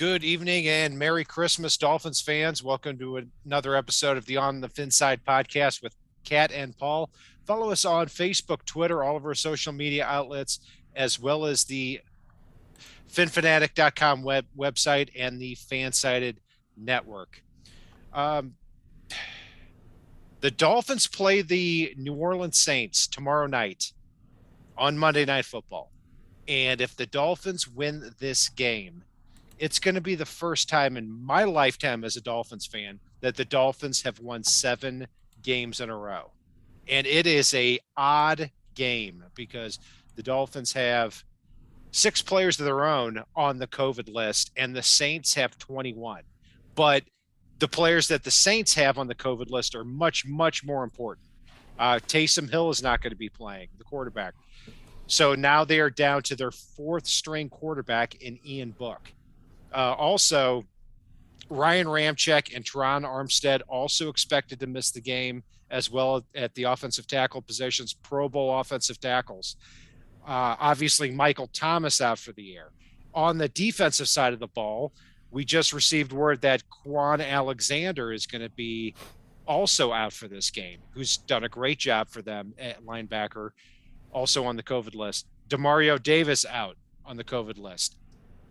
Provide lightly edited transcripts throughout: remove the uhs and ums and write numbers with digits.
Good evening and Merry Christmas, Dolphins fans. Welcome to another episode of the On the Fin Side podcast with Kat and Paul. Follow us on Facebook, Twitter, all of our social media outlets, as well as the finfanatic.com website and the Fansided network. Um, the Dolphins play the New Orleans Saints tomorrow night on Monday Night Football. And if the Dolphins win this game, it's going to be the first time in my lifetime as a Dolphins fan that the Dolphins have won 7 games in a row. And it is a odd game because the Dolphins have 6 players of their own on the COVID list, and the Saints have 21. But the players that the Saints have on the COVID list are much, much more important. Taysom Hill is not going to be playing, the quarterback. So now they are down to their 4th string quarterback in Ian Book. Also, Ryan Ramczyk and Teron Armstead also expected to miss the game, as well at the offensive tackle positions, Pro Bowl offensive tackles. Obviously, Michael Thomas out for the year. On the defensive side of the ball, we just received word that Quan Alexander is going to be also out for this game, who's done a great job for them at linebacker, also on the COVID list. Demario Davis out on the COVID list.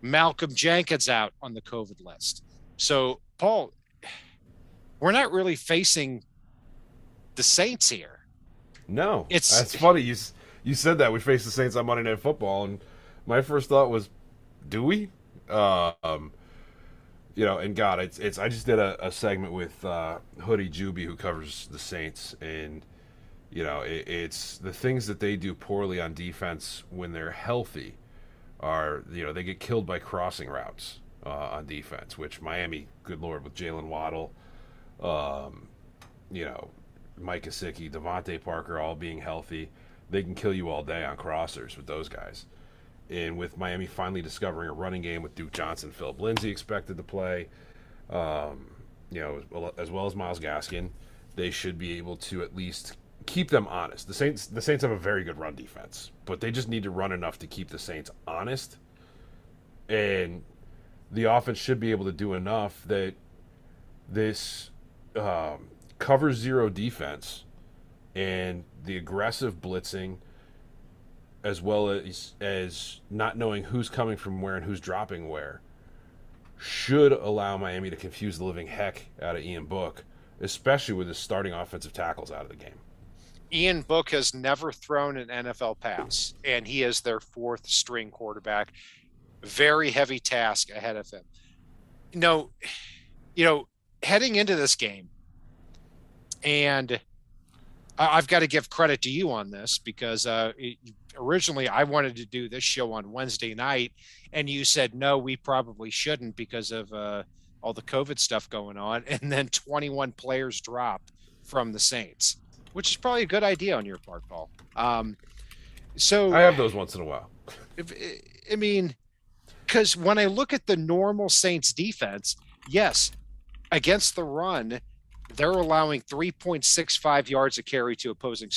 Malcolm Jenkins out on the COVID list. So, Paul, we're not really facing the Saints here. No, that's funny. You said that we faced the Saints on Monday Night Football, and my first thought was, do we? And God, it's. I just did a segment with Hoodie Juby, who covers the Saints, and it's the things that they do poorly on defense when they're healthy. They get killed by crossing routes on defense, which Miami, good Lord, with Jalen Waddle, Mike Gesicki, Devontae Parker all being healthy, they can kill you all day on crossers with those guys. And with Miami finally discovering a running game with Duke Johnson, Philip Lindsay expected to play, as well as Myles Gaskin, they should be able to at least keep them honest. The Saints have a very good run defense, but they just need to run enough to keep the Saints honest. And the offense should be able to do enough that this cover zero defense and the aggressive blitzing, as well as not knowing who's coming from where and who's dropping where, should allow Miami to confuse the living heck out of Ian Book, especially with his starting offensive tackles out of the game. Ian Book has never thrown an NFL pass, and he is their 4th string quarterback. Very heavy task ahead of him. Heading into this game, and I've got to give credit to you on this because originally I wanted to do this show on Wednesday night, and you said, no, we probably shouldn't because of all the COVID stuff going on. And then 21 players dropped from the Saints, which is probably a good idea on your part, Paul. So I have those once in a while. Because when I look at the normal Saints defense, yes, against the run, they're allowing 3.65 yards a carry to opposing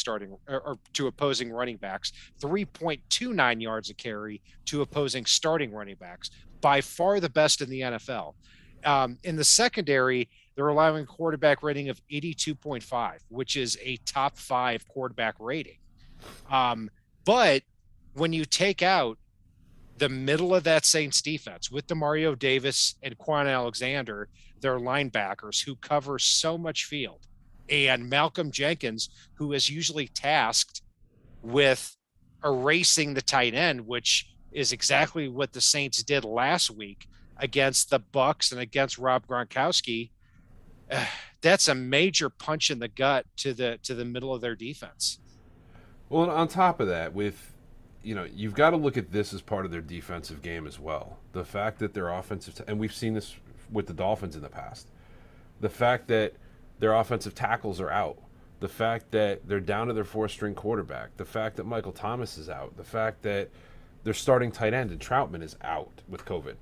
running backs, 3.29 yards a carry to opposing starting running backs. By far the best in the NFL. In the secondary, they're allowing a quarterback rating of 82.5, which is a top 5 quarterback rating. But when you take out the middle of that Saints defense with Demario Davis and Quan Alexander, their linebackers who cover so much field, and Malcolm Jenkins, who is usually tasked with erasing the tight end, which is exactly what the Saints did last week against the Bucs and against Rob Gronkowski. That's a major punch in the gut to the middle of their defense. Well, on top of that, you've got to look at this as part of their defensive game as well. The fact that their offensive, and we've seen this with the Dolphins in the past, the fact that their offensive tackles are out, the fact that they're down to their 4th-string quarterback, the fact that Michael Thomas is out, the fact that their starting tight end and Troutman is out with COVID.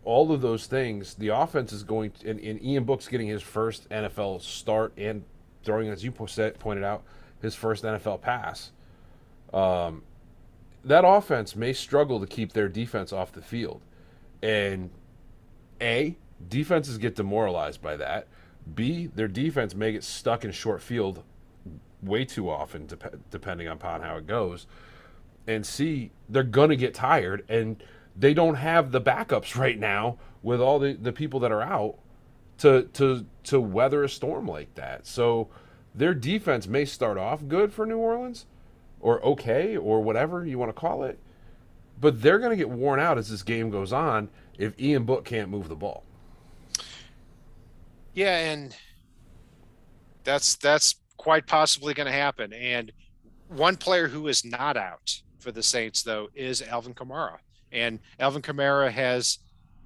All of those things, the offense is going to, and Ian Book's getting his first NFL start and throwing, as you pointed out, his first NFL pass. That offense may struggle to keep their defense off the field. And A, defenses get demoralized by that. B, their defense may get stuck in short field way too often, depending upon how it goes. And C, they're going to get tired, and they don't have the backups right now with all the people that are out to weather a storm like that. So their defense may start off good for New Orleans, or okay, or whatever you want to call it, but they're going to get worn out as this game goes on if Ian Book can't move the ball. Yeah, and that's quite possibly going to happen. And one player who is not out for the Saints, though, is Alvin Kamara. And Alvin Kamara has,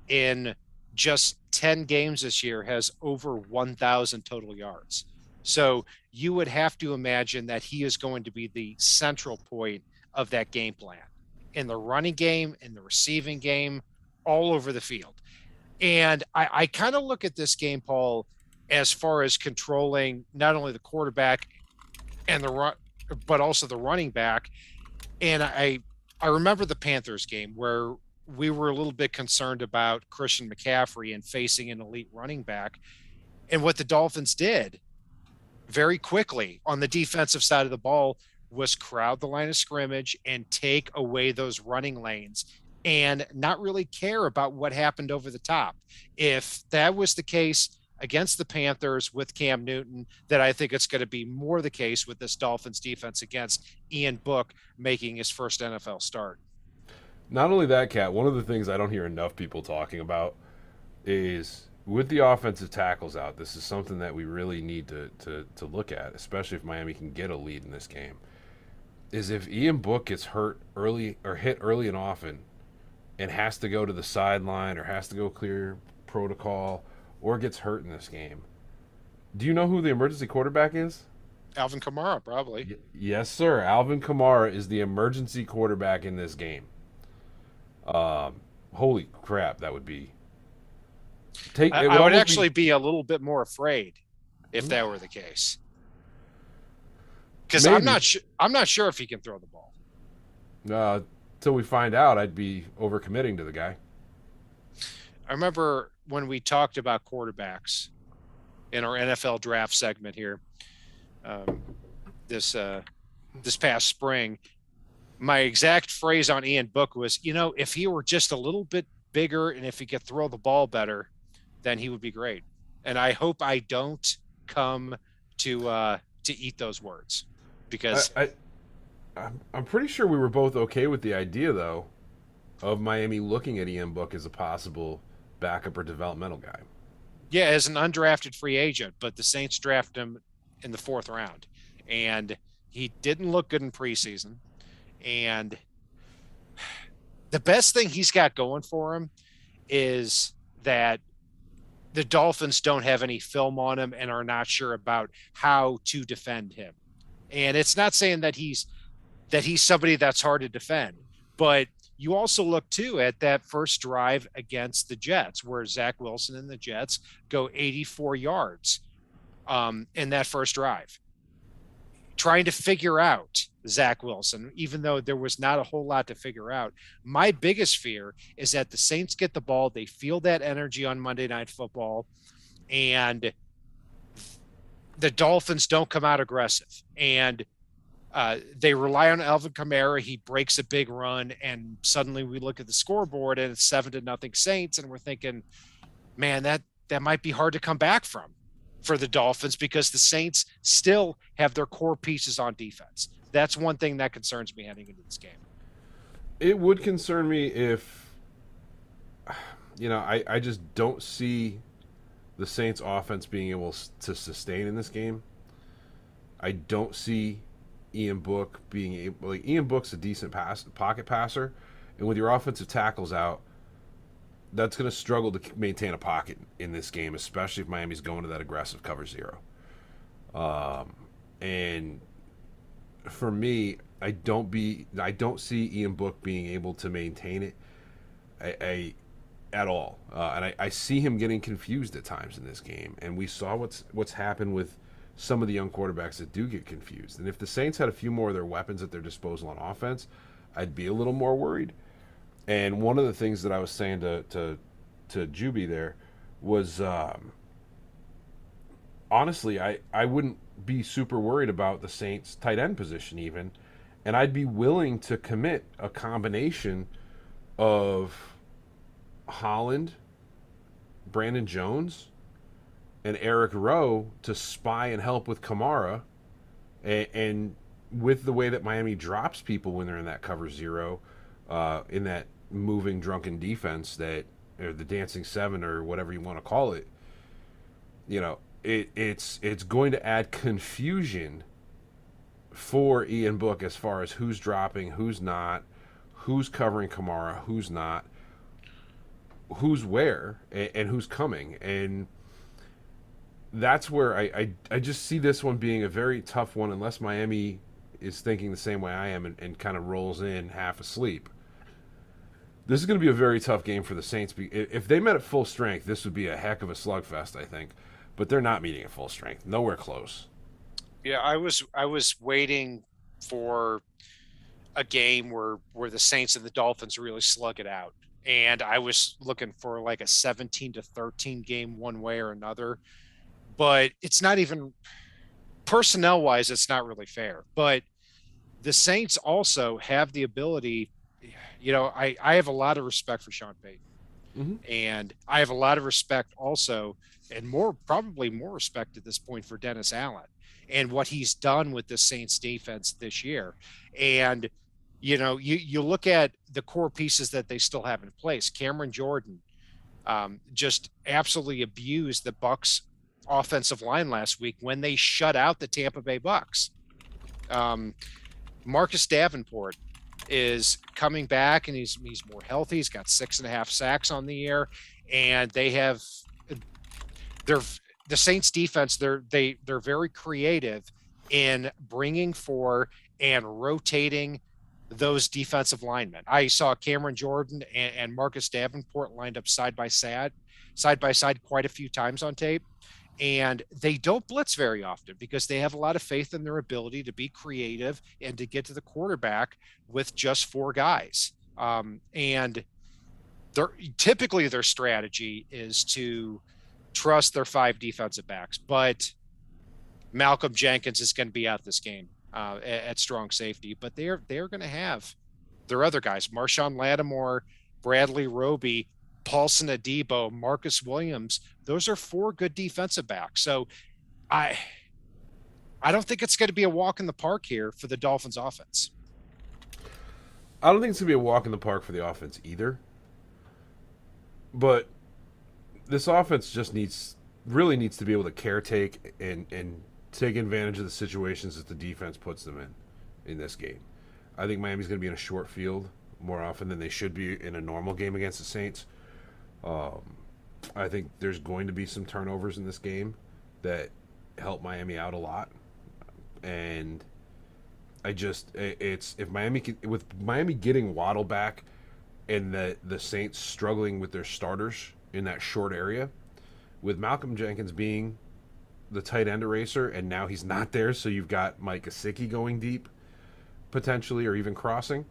in just 10 games this year, has over 1,000 total yards. So you would have to imagine that he is going to be the central point of that game plan in the running game, in the receiving game, all over the field. And I kind of look at this game, Paul, as far as controlling not only the quarterback and the run, but also the running back. And I remember the Panthers game where we were a little bit concerned about Christian McCaffrey and facing an elite running back. And what the Dolphins did very quickly on the defensive side of the ball was crowd the line of scrimmage and take away those running lanes and not really care about what happened over the top. If that was the case against the Panthers with Cam Newton, then I think it's going to be more the case with this Dolphins defense against Ian Book making his first NFL start. Not only that, Kat, one of the things I don't hear enough people talking about is with the offensive tackles out, this is something that we really need to look at, especially if Miami can get a lead in this game, is if Ian Book gets hurt early or hit early and often and has to go to the sideline or has to go clear protocol or gets hurt in this game. Do you know who the emergency quarterback is? Alvin Kamara, probably. Yes, sir. Alvin Kamara is the emergency quarterback in this game. Holy crap, that would be. I would actually be a little bit more afraid if that were the case, because I'm not sure if he can throw the ball. Till we find out, I'd be overcommitting to the guy. I remember when we talked about quarterbacks in our NFL draft segment here, this past spring, my exact phrase on Ian Book was, if he were just a little bit bigger and if he could throw the ball better, then he would be great. And I hope I don't come to eat those words, because I'm pretty sure we were both okay with the idea, though, of Miami looking at Ian Book as a possible backup or developmental guy. Yeah, as an undrafted free agent, but the Saints drafted him in the 4th round, and he didn't look good in preseason. And the best thing he's got going for him is that the Dolphins don't have any film on him and are not sure about how to defend him. And it's not saying that he's somebody that's hard to defend, but you also look too at that first drive against the Jets, where Zach Wilson and the Jets go 84 yards in that first drive, trying to figure out Zach Wilson, even though there was not a whole lot to figure out. My biggest fear is that the Saints get the ball, they feel that energy on Monday Night Football, and the Dolphins don't come out aggressive. And they rely on Alvin Kamara. He breaks a big run, and suddenly we look at the scoreboard and it's 7-0 Saints, and we're thinking, man, that might be hard to come back from for the Dolphins, because the Saints still have their core pieces on defense. That's one thing that concerns me heading into this game. It would concern me if, I just don't see the Saints offense being able to sustain in this game. I don't see Ian Book being able, Ian Book's a decent pocket passer, and with your offensive tackles out, that's going to struggle to maintain a pocket in this game, especially if Miami's going to that aggressive cover zero. And for me, I don't see Ian Book being able to maintain it at all. And I see him getting confused at times in this game. And we saw what's happened with some of the young quarterbacks that do get confused. And if the Saints had a few more of their weapons at their disposal on offense, I'd be a little more worried. And one of the things that I was saying to Juby there was, honestly, I wouldn't be super worried about the Saints tight end position even, and I'd be willing to commit a combination of Holland, Brandon Jones, and Eric Rowe to spy and help with Kamara, and with the way that Miami drops people when they're in that cover zero, in that moving drunken defense, that, or the dancing seven, or whatever you want to call it, you know, it's going to add confusion for Ian Book as far as who's dropping, who's not, who's covering Kamara, who's not, who's where, and who's coming. And that's where I just see this one being a very tough one unless Miami is thinking the same way I am, and kind of rolls in half asleep. This is going to be a very tough game for the Saints. If they met at full strength, this would be a heck of a slugfest, I think. But they're not meeting at full strength. Nowhere close. Yeah, I was waiting for a game where the Saints and the Dolphins really slug it out. And I was looking for like a 17-13 game one way or another. But it's not even personnel wise, it's not really fair. But the Saints also have the ability, I have a lot of respect for Sean Payton. Mm-hmm. And I have a lot of respect also, and probably more respect at this point for Dennis Allen and what he's done with the Saints defense this year. And, you look at the core pieces that they still have in place. Cameron Jordan just absolutely abused the Bucs offensive line last week when they shut out the Tampa Bay Bucs. Marcus Davenport is coming back, and he's more healthy. He's got 6.5 sacks on the year, and the Saints defense. They're very creative in bringing for and rotating those defensive linemen. I saw Cameron Jordan and Marcus Davenport lined up side by side quite a few times on tape. And they don't blitz very often because they have a lot of faith in their ability to be creative and to get to the quarterback with just 4 guys. And typically their strategy is to trust their 5 defensive backs. But Malcolm Jenkins is going to be out this game at strong safety. But they're going to have their other guys, Marshawn Lattimore, Bradley Roby, Paulson Adebo, Marcus Williams. Those are 4 good defensive backs. So I don't think it's going to be a walk in the park here for the Dolphins offense. I don't think it's going to be a walk in the park for the offense either. But this offense just really needs to be able to caretake and take advantage of the situations that the defense puts them in this game. I think Miami's going to be in a short field more often than they should be in a normal game against the Saints. I think there's going to be some turnovers in this game that help Miami out a lot, and with Miami getting Waddle back and the Saints struggling with their starters in that short area, with Malcolm Jenkins being the tight end eraser, and now he's not there, so you've got Mike Gesicki going deep potentially, or even crossing.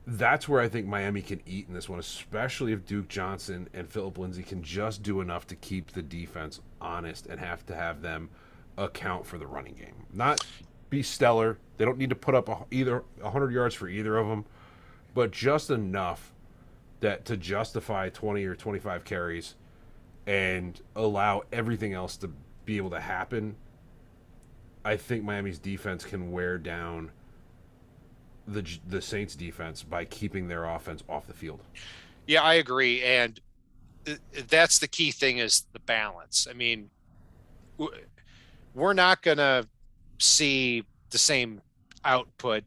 That's where I think Miami can eat in this one, especially if Duke Johnson and Philip Lindsay can just do enough to keep the defense honest and have to have them account for the running game. Not be stellar. They don't need to put up either 100 yards for either of them, but just enough to justify 20 or 25 carries and allow everything else to be able to happen. I think Miami's defense can wear down the Saints defense by keeping their offense off the field. Yeah, I agree. And that's the key thing, is the balance. I mean, we're not going to see the same output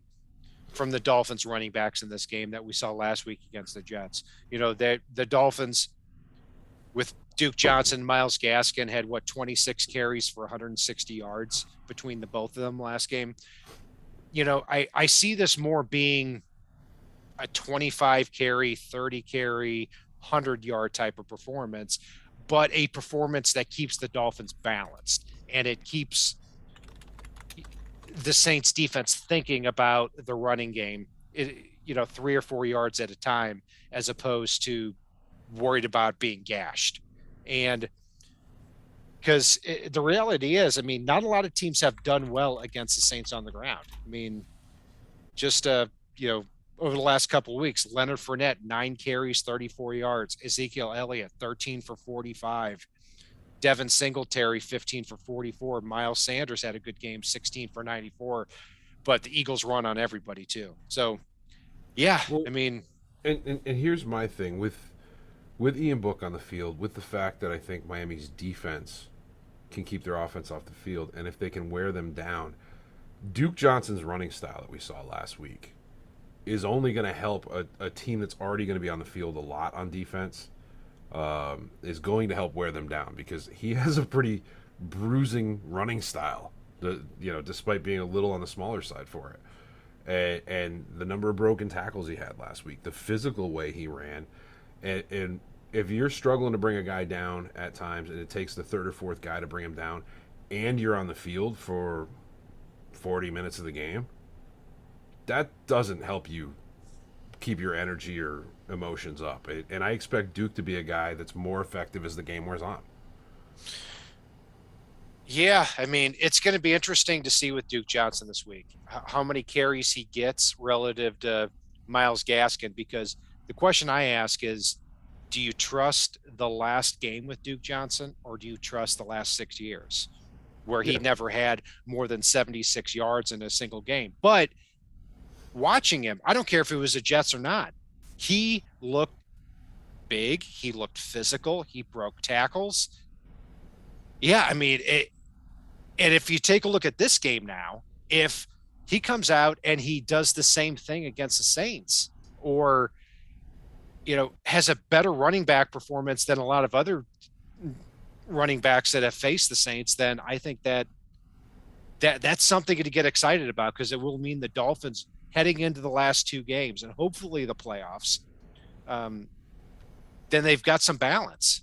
from the Dolphins running backs in this game that we saw last week against the Jets. The Dolphins with Duke Johnson, Myles Gaskin had 26 carries for 160 yards between the both of them last game. I see this more being a 25 carry, 30 carry, 100-yard type of performance, but a performance that keeps the Dolphins balanced, and it keeps the Saints defense thinking about the running game. 3 or 4 yards at a time, as opposed to worried about being gashed. And because the reality is, I mean, not a lot of teams have done well against the Saints on the ground. I mean, just over the last couple of weeks, Leonard Fournette, 9 carries, 34 yards. Ezekiel Elliott, 13 for 45. Devin Singletary, 15 for 44. Miles Sanders had a good game, 16 for 94. But the Eagles run on everybody too. So, yeah, Well, I mean, and here's my thing with Ian Book on the field, with the fact that I think Miami's defense can keep their offense off the field, and if they can wear them down, Duke Johnson's running style that we saw last week is only going to help a team that's already going to be on the field a lot on defense. Is going to help wear them down because he has a pretty bruising running style. Despite being a little on the smaller side for it, and the number of broken tackles he had last week, the physical way he ran, and if you're struggling to bring a guy down at times, and it takes the third or fourth guy to bring him down, and you're on the field for 40 minutes of the game, that doesn't help you keep your energy or emotions up. And I expect Duke to be a guy that's more effective as the game wears on. yeah, I mean, it's going to be interesting to see with Duke Johnson this week, how many carries he gets relative to Myles Gaskin, because the question I ask is, do you trust the last game with Duke Johnson, or do you trust the last 6 years where he never had more than 76 yards in a single game? But watching him, I don't care if it was the Jets or not, he looked big. He looked physical. He broke tackles. Yeah, I mean, and if you take a look at this game now, if he comes out and he does the same thing against the Saints, or has a better running back performance than a lot of other running backs that have faced the Saints, then I think that's something to get excited about, because it will mean the Dolphins heading into the last 2 games and hopefully the playoffs, then they've got some balance.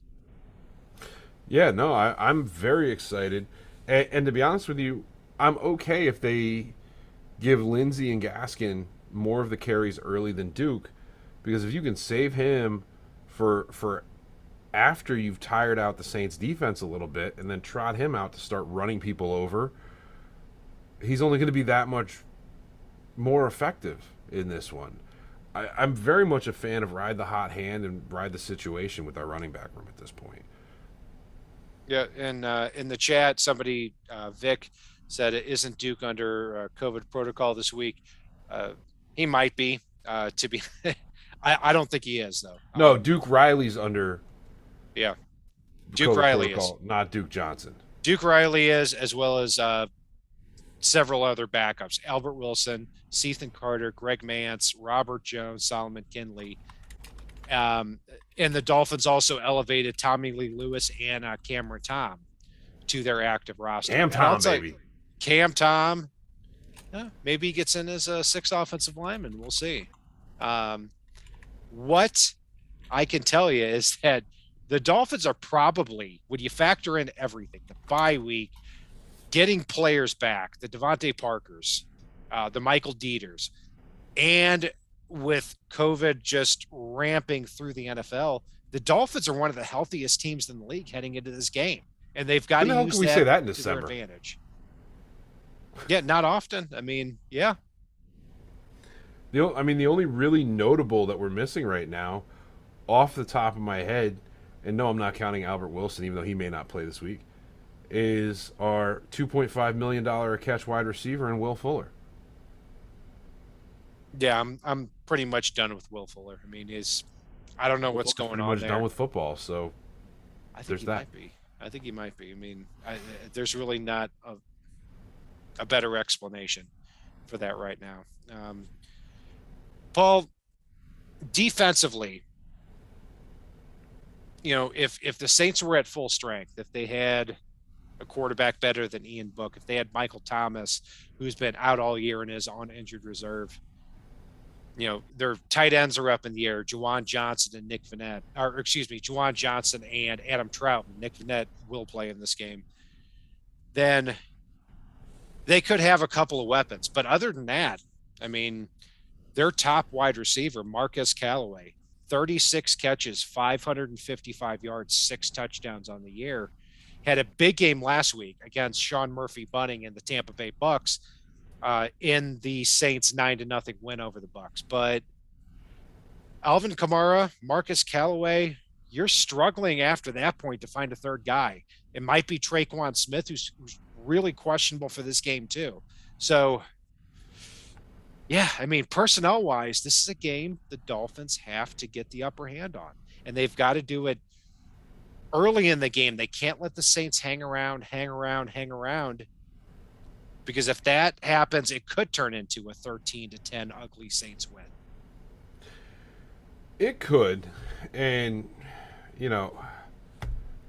Yeah, no, I'm very excited. And to be honest with you, I'm okay if they give Lindsey and Gaskin more of the carries early than Duke, because if you can save him for after you've tired out the Saints defense a little bit and then trot him out to start running people over, he's only going to be that much more effective in this one. I'm very much a fan of ride the hot hand and ride the situation with our running back room at this point. Yeah, and in the chat, somebody, Vic, said, isn't Duke under COVID protocol this week? He might be, to be – I don't think he is, though. No, Duke Riley's under Duke COVID Riley protocol, is. Not Duke Johnson. Duke Riley is, as well as several other backups. Albert Wilson, Cethan Carter, Greg Mance, Robert Jones, Solomon Kinley. And the Dolphins also elevated Tommy Lee Lewis and Cameron Tom to their active roster. Cam Tom, baby. Cam Tom. Maybe he gets in as a 6th offensive lineman. We'll see. What I can tell you is that the Dolphins are probably, when you factor in everything, the bye week, getting players back, the Devontae Parkers, the Michael Dieters, and with COVID just ramping through the NFL, the Dolphins are one of the healthiest teams in the league heading into this game, and they've got to use that to their advantage. Yeah, not often. I mean, yeah. The only really notable that we're missing right now, off the top of my head, and no, I'm not counting Albert Wilson, even though he may not play this week, is our $2.5 million a catch wide receiver and Will Fuller. Yeah, I'm pretty much done with Will Fuller. I mean, I don't know what's going on there. Pretty much done with football, so I think I think he might be. I mean, there's really not a better explanation for that right now. Paul, defensively, if the Saints were at full strength, if they had a quarterback better than Ian Book, if they had Michael Thomas, who's been out all year and is on injured reserve, their tight ends are up in the air. Juwan Johnson and Juwan Johnson and Adam Trout. Nick Vannett will play in this game. Then they could have a couple of weapons. But other than that, I mean, their top wide receiver, Marquez Callaway, 36 catches, 555 yards, 6 touchdowns on the year. Had a big game last week against Sean Murphy Bunting and the Tampa Bay Bucks in the Saints 9-0 win over the Bucks. But Alvin Kamara, Marcus Callaway, you're struggling after that point to find a third guy. It might be Traquan Smith, who's really questionable for this game too. So, yeah, I mean, personnel-wise, this is a game the Dolphins have to get the upper hand on, and they've got to do it early in the game. They can't let the Saints hang around, because if that happens, it could turn into a 13-10 ugly Saints win. It could, and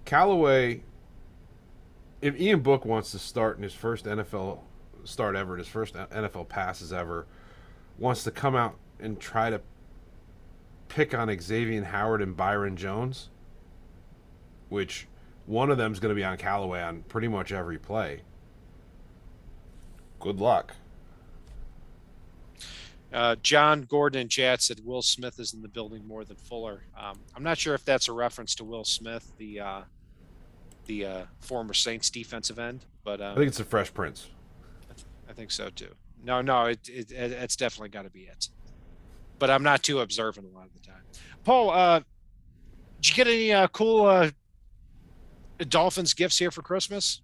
Callaway, if Ian Book wants to start in his first NFL start ever, his first NFL passes ever, wants to come out and try to pick on Xavier Howard and Byron Jones, which one of them is going to be on Callaway on pretty much every play. Good luck. John Gordon in chat said Will Smith is in the building more than Fuller. I'm not sure if that's a reference to Will Smith, the former Saints defensive end, but I think it's the Fresh Prince. I think so too. No, it's definitely got to be it. But I'm not too observant a lot of the time. Paul, did you get any cool Dolphins gifts here for Christmas?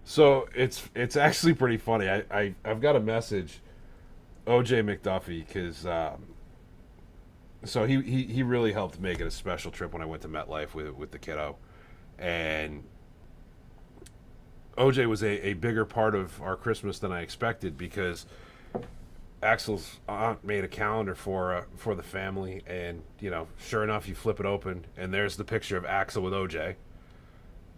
So it's actually pretty funny. I've got a message, OJ McDuffie, because so he really helped make it a special trip when I went to MetLife with the kiddo, and OJ was a bigger part of our Christmas than I expected, because Axel's aunt made a calendar for the family, and sure enough, you flip it open and there's the picture of Axel with OJ,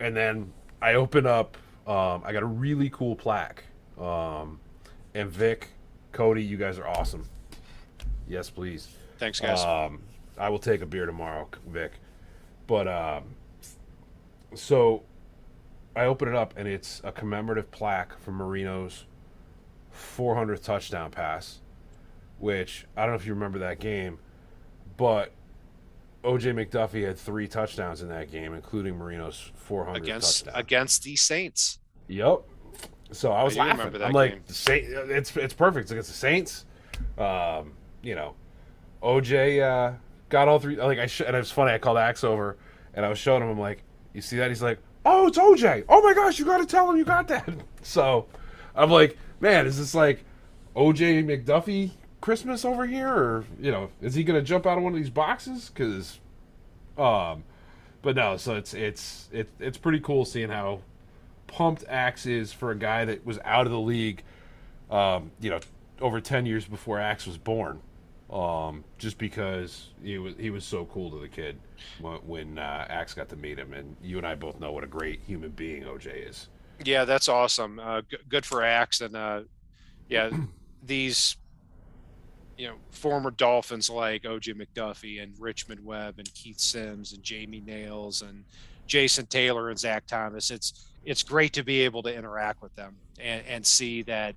and then I open up. I got a really cool plaque. And Vic, Cody, you guys are awesome. Yes, please. Thanks, guys. I will take a beer tomorrow, Vic. But so I open it up, and it's a commemorative plaque for Marino's 400th touchdown pass, which I don't know if you remember that game, but OJ McDuffie had 3 touchdowns in that game, including Marino's 400th touchdown against the Saints. Yep. So I was laughing. Remember that I'm game. like, it's perfect. It's against the Saints. OJ got all 3. Like and it was funny. I called Axe over, and I was showing him. I'm like, you see that? He's like, oh, it's OJ. Oh my gosh, you got to tell him you got that. So I'm like, man, is this like OJ McDuffie Christmas over here, or is he gonna jump out of one of these boxes? Because, but no. So it's pretty cool seeing how pumped Axe is for a guy that was out of the league, over 10 years before Axe was born. Just because he was so cool to the kid when Axe got to meet him, and you and I both know what a great human being OJ is. Yeah, that's awesome. Good for Axe, and these former Dolphins like OJ McDuffie and Richmond Webb and Keith Sims and Jamie Nails and Jason Taylor and Zach Thomas. It's great to be able to interact with them and see that,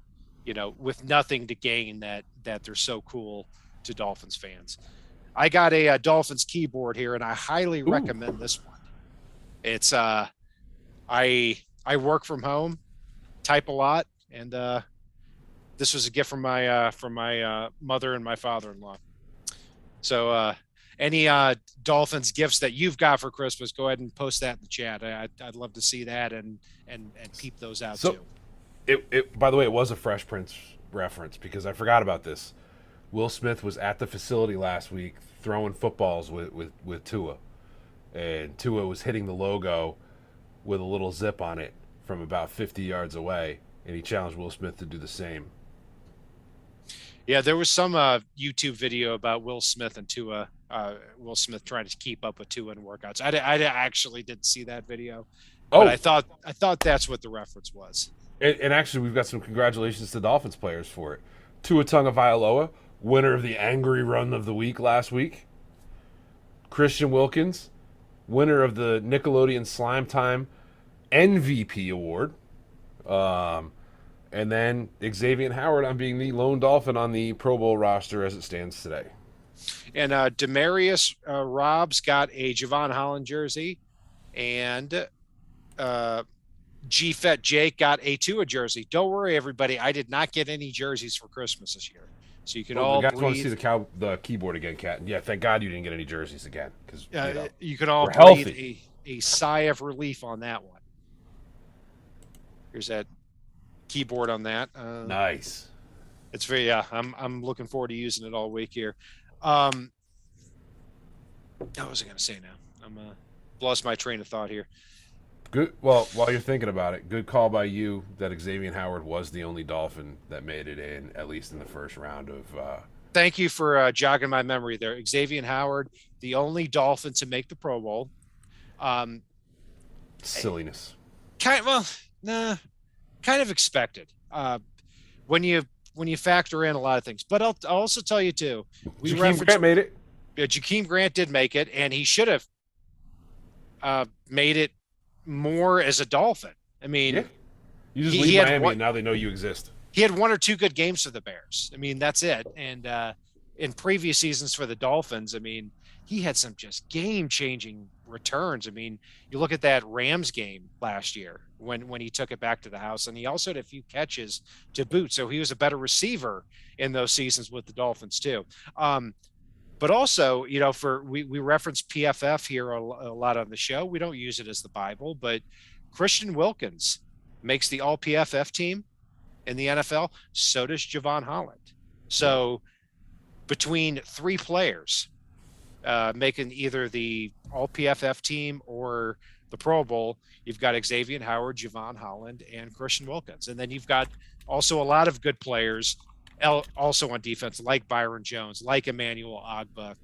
with nothing to gain, that they're so cool to Dolphins fans. I got a Dolphins keyboard here, and I highly recommend this one. It's I work from home, type a lot, and this was a gift from my mother and my father-in-law. So any Dolphins gifts that you've got for Christmas, go ahead and post that in the chat. I'd love to see that and peep those out too. It by the way, it was a Fresh Prince reference, because I forgot about this. Will Smith was at the facility last week throwing footballs with Tua, and Tua was hitting the logo with a little zip on it from about 50 yards away, and he challenged Will Smith to do the same. Yeah, there was some YouTube video about Will Smith and Tua. Will Smith trying to keep up with Tua in workouts. I actually didn't see that video, but I thought that's what the reference was. And actually, we've got some congratulations to Dolphins players for it. Tua Tagovailoa, winner of the Angry Run of the Week last week. Christian Wilkins, winner of the Nickelodeon Slime Time MVP Award. And then Xavier Howard on being the lone Dolphin on the Pro Bowl roster as it stands today. And Demarius Robs got a Javon Holland jersey, and G-Fet Jake got a Tua jersey. Don't worry, everybody. I did not get any jerseys for Christmas this year. So you can Well, all the guys want to breathe. see the keyboard again, Cat. Yeah, thank God you didn't get any jerseys again because You can all we're breathe healthy. a sigh of relief on that one. Here's that keyboard on that. Nice. It's very I'm looking forward to using it all week here. What was I going to say now? I'm lost my train of thought here. Good. Well, while you're thinking about it, good call by you that Xavier Howard was the only Dolphin that made it in, at least in the first round of. Thank you for jogging my memory there. Xavier Howard, the only Dolphin to make the Pro Bowl. Silliness. Kind of expected. When you factor in a lot of things, but I'll also tell you too. Jakeem Grant made it. Jakeem Grant did make it, and he should have made it more as a Dolphin. I mean, yeah. You just leave Miami, and now they know you exist. He had one or two good games for the Bears. I mean, that's it. And in previous seasons for the Dolphins, I mean, he had some just game-changing returns. I mean, you look at that Rams game last year when he took it back to the house, and he also had a few catches to boot. So he was a better receiver in those seasons with the Dolphins too. But also, we reference PFF here a lot on the show. We don't use it as the Bible, but Christian Wilkins makes the all PFF team in the NFL. So does Javon Holland. So between three players making either the all PFF team or the Pro Bowl, you've got Xavier Howard, Javon Holland, and Christian Wilkins. And then you've got also a lot of good players also on defense, like Byron Jones, like Emmanuel Ogbah.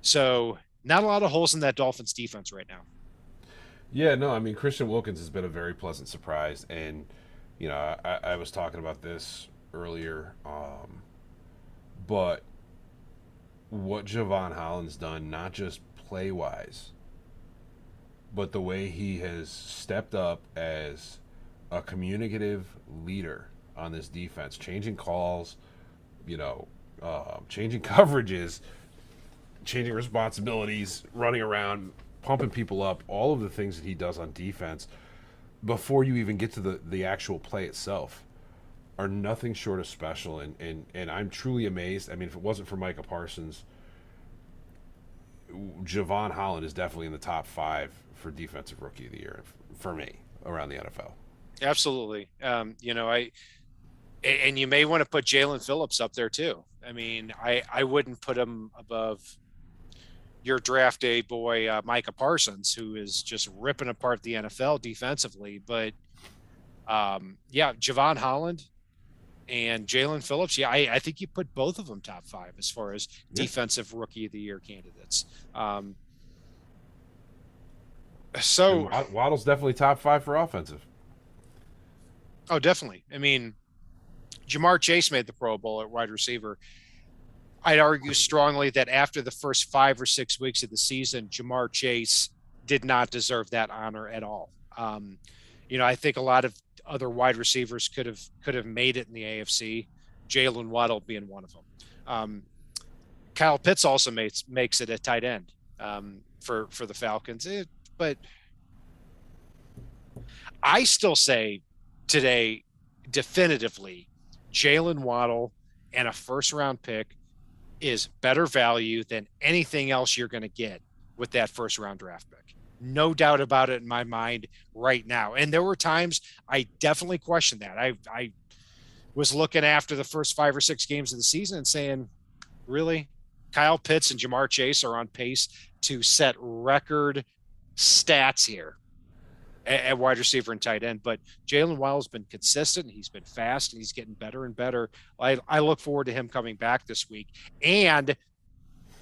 So not a lot of holes in that Dolphins defense right now. Yeah, no, I mean, Christian Wilkins has been a very pleasant surprise. And, I was talking about this earlier, but what Javon Holland's done, not just play-wise, but the way he has stepped up as a communicative leader on this defense, changing calls, changing coverages, changing responsibilities, running around, pumping people up, all of the things that he does on defense before you even get to the actual play itself are nothing short of special. And I'm truly amazed. I mean, if it wasn't for Micah Parsons, Javon Holland is definitely in the top 5 for Defensive Rookie of the Year for me around the NFL. Absolutely. And you may want to put Jalen Phillips up there too. I mean, I wouldn't put him above your draft day boy, Micah Parsons, who is just ripping apart the NFL defensively. But Javon Holland and Jalen Phillips. Yeah, I think you put both of them top 5 as far as Defensive Rookie of the Year candidates. So Waddle's definitely top 5 for offensive. Oh, definitely. I mean, Jamar Chase made the Pro Bowl at wide receiver. I'd argue strongly that after the first 5 or 6 weeks of the season, Jamar Chase did not deserve that honor at all. I think a lot of other wide receivers could have made it in the AFC. Jalen Waddle being one of them. Kyle Pitts also makes it at tight end for the Falcons. But I still say today, definitively, Jalen Waddle and a first-round pick is better value than anything else you're going to get with that first-round draft pick. No doubt about it in my mind right now. And there were times I definitely questioned that. I was looking after the first 5 or 6 games of the season and saying, really? Kyle Pitts and Jamar Chase are on pace to set record stats here at wide receiver and tight end. But Jalen Waddle's been consistent. He's been fast, and he's getting better and better. I look forward to him coming back this week and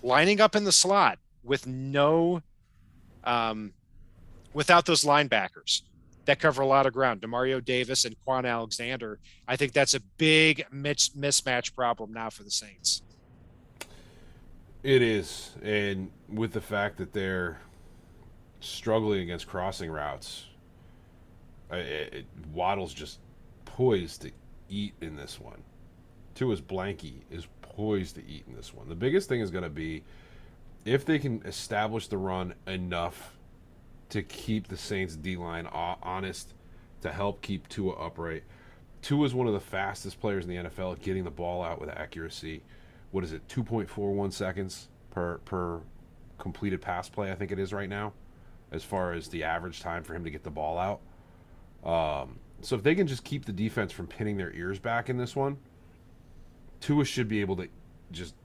lining up in the slot with without those linebackers that cover a lot of ground, Demario Davis and Quan Alexander. I think that's a big mismatch problem now for the Saints. It is. And with the fact that they're struggling against crossing routes, Waddle's just poised to eat in this one. Tua's Blanky is poised to eat in this one. The biggest thing is going to be if they can establish the run enough to keep the Saints D-line honest, to help keep Tua upright. Tua is one of the fastest players in the NFL at getting the ball out with accuracy. What is it, 2.41 seconds per completed pass play, I think it is right now, as far as the average time for him to get the ball out. So if they can just keep the defense from pinning their ears back in this one, Tua should be able to just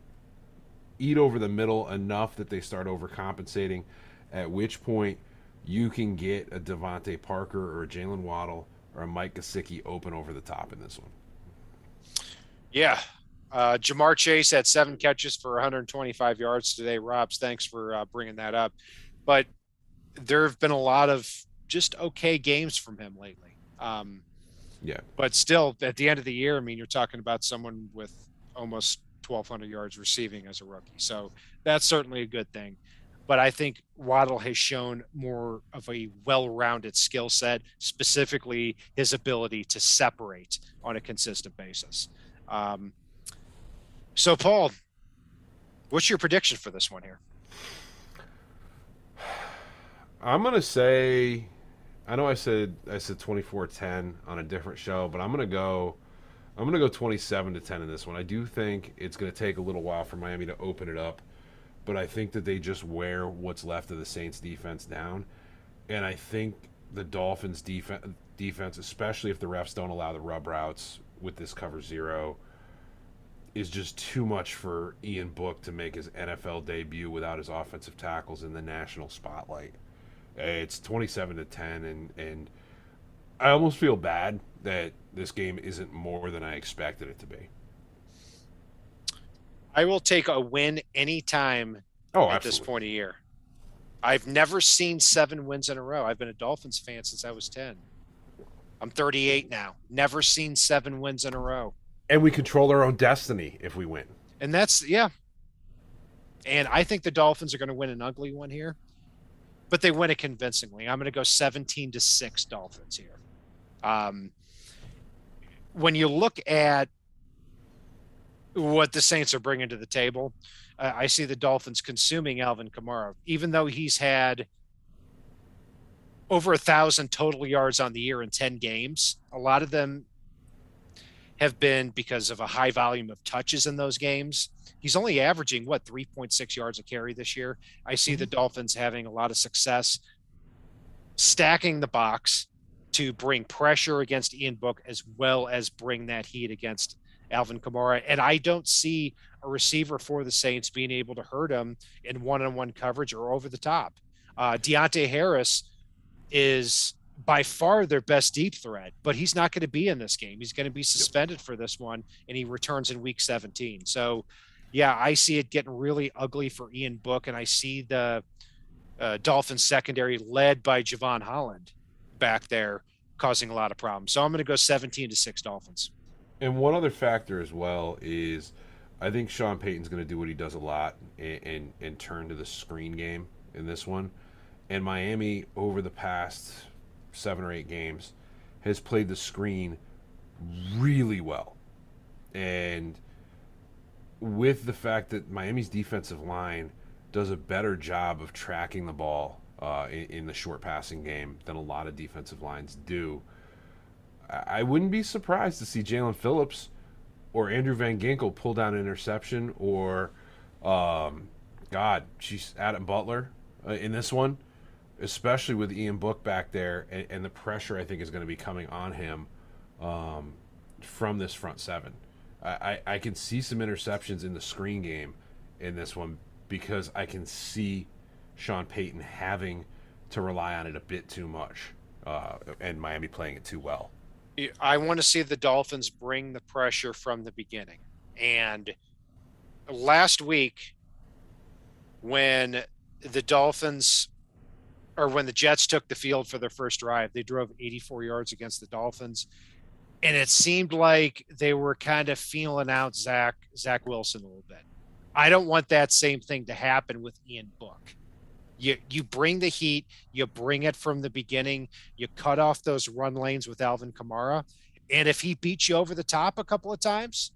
eat over the middle enough that they start overcompensating, at which point you can get a Devontae Parker or a Jalen Waddle or a Mike Gesicki open over the top in this one. Yeah. Jamar Chase had 7 catches for 125 yards today. Robs, thanks for bringing that up. But there have been a lot of just okay games from him lately. Yeah. But still, at the end of the year, I mean, you're talking about someone with almost 1,200 yards receiving as a rookie. So that's certainly a good thing. But I think Waddle has shown more of a well-rounded skill set, specifically his ability to separate on a consistent basis. So, Paul, what's your prediction for this one here? I'm going to say, I know I said 24-10 on a different show, but I'm going to go 27-10 in this one. I do think it's going to take a little while for Miami to open it up, but I think that they just wear what's left of the Saints defense down. And I think the Dolphins defense, especially if the refs don't allow the rub routes with this cover zero, is just too much for Ian Book to make his NFL debut without his offensive tackles in the national spotlight. It's 27-10, and I almost feel bad that this game isn't more than I expected it to be. I will take a win anytime at this point of year. I've never seen 7 wins in a row. I've been a Dolphins fan since I was 10. I'm 38 now. Never seen 7 wins in a row. And we control our own destiny if we win. And that's, yeah. And I think the Dolphins are going to win an ugly one here, but they win it convincingly. I'm going to go 17-6 Dolphins here. When you look at what the Saints are bringing to the table, I see the Dolphins consuming Alvin Kamara, even though he's had over 1,000 total yards on the year in 10 games. A lot of them have been because of a high volume of touches in those games. He's only averaging, 3.6 yards a carry this year. I see the Dolphins having a lot of success stacking the box to bring pressure against Ian Book as well as bring that heat against Alvin Kamara. And I don't see a receiver for the Saints being able to hurt him in one-on-one coverage or over the top. Deontay Harris is by far their best deep threat, but he's not going to be in this game. He's going to be suspended for this one, and he returns in week 17. So, yeah, I see it getting really ugly for Ian Book, and I see the Dolphins secondary led by Javon Holland back there causing a lot of problems. So I'm going to go 17-6 Dolphins. And one other factor as well is I think Sean Payton's going to do what he does a lot and turn to the screen game in this one. And Miami, over the past 7 or 8 games, has played the screen really well. And with the fact that Miami's defensive line does a better job of tracking the ball in the short passing game than a lot of defensive lines do, I wouldn't be surprised to see Jalen Phillips or Andrew Van Ginkel pull down an interception, or Adam Butler in this one, especially with Ian Book back there, and the pressure I think is going to be coming on him from this front seven. I can see some interceptions in the screen game in this one because I can see Sean Payton having to rely on it a bit too much and Miami playing it too well. I want to see the Dolphins bring the pressure from the beginning. And last week, when the Jets took the field for their first drive, they drove 84 yards against the Dolphins. And it seemed like they were kind of feeling out Zach Wilson a little bit. I don't want that same thing to happen with Ian Book. You bring the heat, you bring it from the beginning, you cut off those run lanes with Alvin Kamara, And if he beats you over the top a couple of times,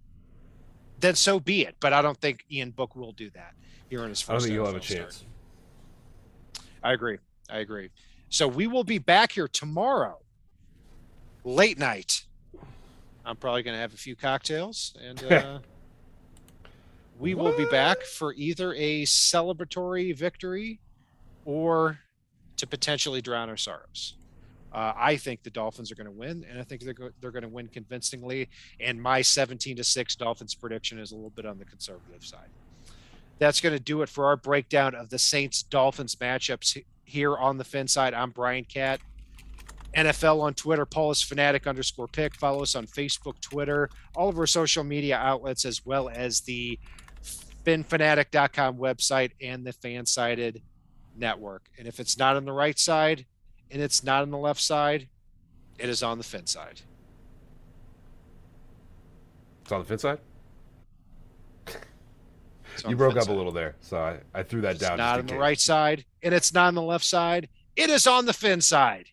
then so be it. But I don't think Ian Book will do that here in his first. I don't think he'll NFL have a chance. Start. I agree. So we will be back here tomorrow, late night. I'm probably going to have a few cocktails, and we will be back for either a celebratory victory or to potentially drown our sorrows. I think the Dolphins are going to win, and I think they're going to win convincingly. And my 17-6 Dolphins prediction is a little bit on the conservative side. That's going to do it for our breakdown of the Saints-Dolphins matchups here on the Fin side. I'm Brian Catt. NFL on Twitter, Paulus_Fanatic_pick. Follow us on Facebook, Twitter, all of our social media outlets, as well as the FinFanatic.com website and the Fansided network. And if it's not on the right side and it's not on the left side, it is on the Fin side. It's on the Fin side? You broke up a little there, so I threw that down. It's not on the right side and it's not on the left side. It is on the Fin side.